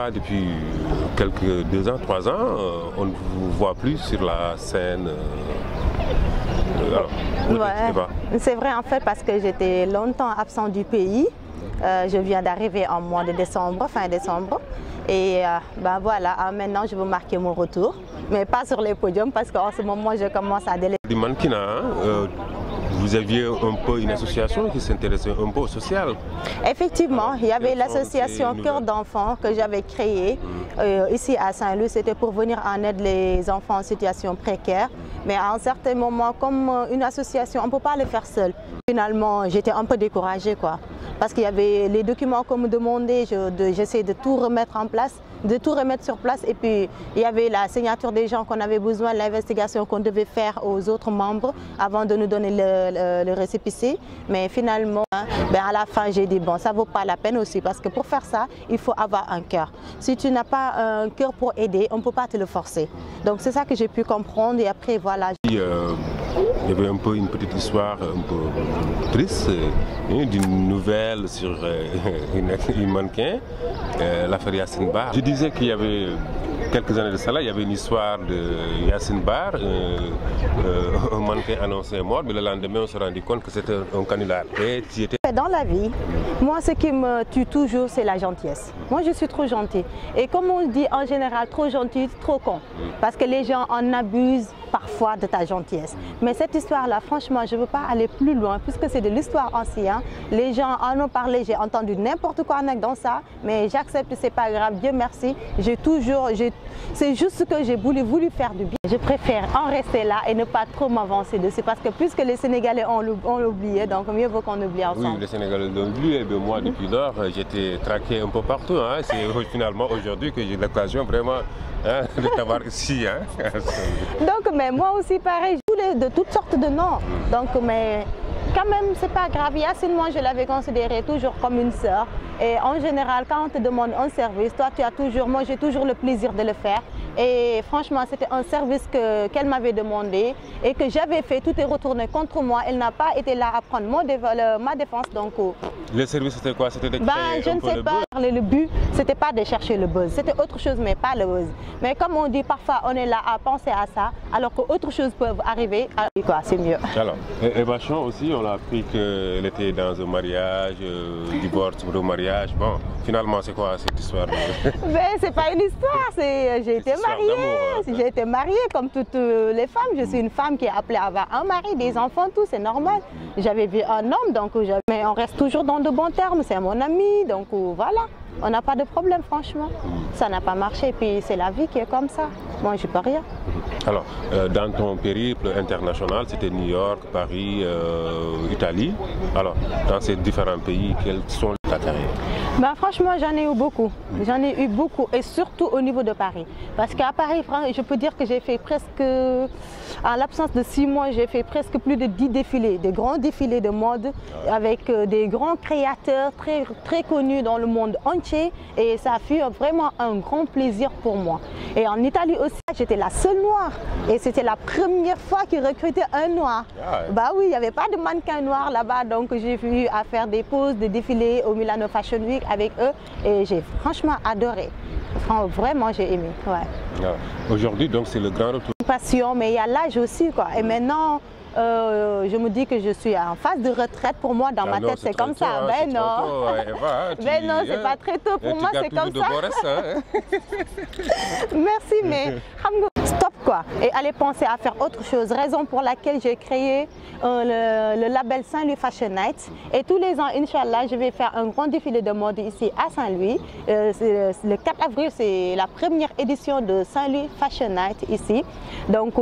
là, depuis quelques 2 ans, 3 ans, on ne vous voit plus sur la scène. C'est vrai en fait parce que j'étais longtemps absent du pays. Je viens d'arriver en mois de décembre, fin décembre. Et ben voilà, maintenant je veux marquer mon retour, mais pas sur les podiums parce qu'en ce moment je commence à déléguer. Du mannequinat, vous aviez un peu une association qui s'intéressait un peu au social. Effectivement, il y avait l'association Cœur d'enfants que j'avais créée ici à Saint-Louis. C'était pour venir en aide les enfants en situation précaire. Mais à un certain moment, comme une association, on ne peut pas le faire seul. Finalement, j'étais un peu découragée, quoi. Parce qu'il y avait les documents qu'on me demandait, j'essayais de tout remettre en place, de tout remettre sur place. Et puis, il y avait la signature des gens qu'on avait besoin, l'investigation qu'on devait faire aux autres membres avant de nous donner le récépissé. Mais finalement, à la fin, j'ai dit, bon, ça ne vaut pas la peine aussi. Parce que pour faire ça, il faut avoir un cœur. Si tu n'as pas un cœur pour aider, on ne peut pas te le forcer. Donc, c'est ça que j'ai pu comprendre. Et après, voilà. Il y avait un peu une petite histoire un peu triste, d'une nouvelle sur une mannequin, l'affaire Yacine Bar. Je disais qu'il y avait quelques années de cela, il y avait une histoire de Yacine Bar, un mannequin annoncé mort, mais le lendemain on s'est rendu compte que c'était un canular. Dans la vie, moi ce qui me tue toujours c'est la gentillesse. Moi je suis trop gentille. Et comme on dit en général, trop gentil, trop con. Parce que les gens en abusent parfois de ta gentillesse. Mais cette histoire-là, franchement, je ne veux pas aller plus loin puisque c'est de l'histoire ancienne. Les gens en ont parlé, j'ai entendu n'importe quoi dans ça, mais j'accepte, c'est pas grave, Dieu merci. C'est juste ce que j'ai voulu faire du bien. Je préfère en rester là et ne pas trop m'avancer dessus parce que puisque les Sénégalais ont oublié, donc mieux vaut qu'on oublie ensemble. Oui, les Sénégalais l'ont oublié, mais moi depuis lors, j'étais traqué un peu partout. Hein. C'est finalement aujourd'hui que j'ai l'occasion vraiment de t'avoir ici. Hein. Donc, mais moi aussi pareil, de toutes sortes de noms. Donc, mais quand même, c'est pas grave. Yacine, moi, je l'avais considéré toujours comme une sœur. Et en général, quand on te demande un service, toi, moi, j'ai toujours le plaisir de le faire. Et franchement, c'était un service qu'elle m'avait demandé et que j'avais fait. Tout est retourné contre moi. Elle n'a pas été là à prendre ma défense. Donc, le service, c'était quoi? C'était de créer je ne sais pas. Le but, c'était pas de chercher le buzz. C'était autre chose, mais pas le buzz. Mais comme on dit, parfois, on est là à penser à ça, alors qu'autre chose peut arriver. C'est mieux. Alors, Eva Chon aussi, on a appris qu'elle était dans un mariage, divorce, mariage. Bon, finalement, c'est quoi cette histoire? Mais c'est pas une histoire, j'ai été mariée. J'ai été mariée comme toutes les femmes. Je suis une femme qui est appelée à avoir un mari, des enfants, tout, c'est normal. J'avais vu un homme, donc mais on reste toujours dans de bons termes. C'est mon ami, donc voilà. On n'a pas de problème, franchement. Ça n'a pas marché, puis c'est la vie qui est comme ça. Moi, je peux rien. Alors, dans ton périple international, c'était New York, Paris, Italie. Alors, dans ces différents pays, quelles sont ta carrière? Franchement, j'en ai eu beaucoup. J'en ai eu beaucoup, et surtout au niveau de Paris. Parce qu'à Paris, je peux dire que j'ai fait presque, en l'absence de 6 mois, j'ai fait presque plus de 10 défilés, des grands défilés de mode avec des grands créateurs très, très connus dans le monde entier. Et ça fut vraiment un grand plaisir pour moi. Et en Italie aussi, j'étais la seule noire. Et c'était la première fois qu'ils recrutaient un noir. Bah oui, il n'y avait pas de mannequin noir là-bas. Donc j'ai eu à faire des poses, des défilés au Milano Fashion Week avec eux. Et j'ai franchement adoré. Vraiment, j'ai aimé. Ouais. Aujourd'hui, donc, c'est le grand retour. Passion, mais il y a l'âge aussi, quoi. Et maintenant, je me dis que je suis en phase de retraite. Pour moi, dans ma tête, c'est comme ça. Mais non, mais non, c'est pas très tôt. Pour moi, c'est comme ça. Merci, mais stop, quoi. Et aller penser à faire autre chose. Raison pour laquelle j'ai créé le label Saint-Louis Fashion Night. Et tous les ans, Inch'Allah, je vais faire un grand défilé de mode ici à Saint-Louis. Le 4 avril, c'est la première édition de Saint-Louis Fashion Night ici. Donc,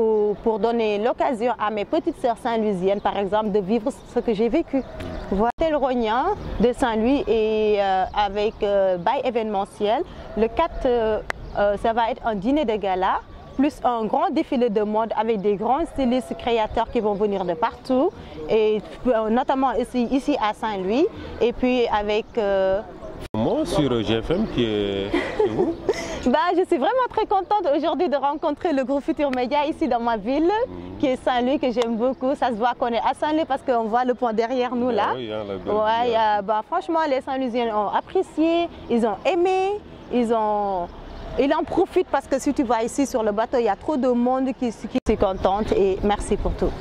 pour donner l'occasion à mes petites sœurs saint-louisiennes, par exemple, de vivre ce que j'ai vécu. Voilà le Rognan de Saint-Louis et avec bail événementiel. Le 4, ça va être un dîner de gala, plus un grand défilé de mode avec des grands stylistes créateurs qui vont venir de partout, et notamment ici à Saint-Louis, et puis avec... Moi, sur GFM qui est vous. Je suis vraiment très contente aujourd'hui de rencontrer le groupe Futur Média ici dans ma ville, qui est Saint-Louis, que j'aime beaucoup. Ça se voit qu'on est à Saint-Louis parce qu'on voit le pont derrière nous là. Oui, hein, franchement, les Saint-Louisiens ont apprécié, ils ont aimé. ils en profitent parce que si tu vas ici sur le bateau, il y a trop de monde qui se contente et merci pour tout.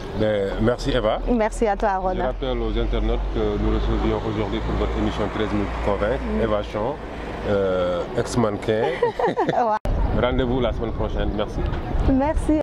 Merci Eva. Merci à toi Arona. Je rappelle aux internautes que nous recevions aujourd'hui pour votre émission 13 minutes pour convaincre, Eva Chon, ex-mannequin. Ouais. Rendez-vous la semaine prochaine. Merci. Merci.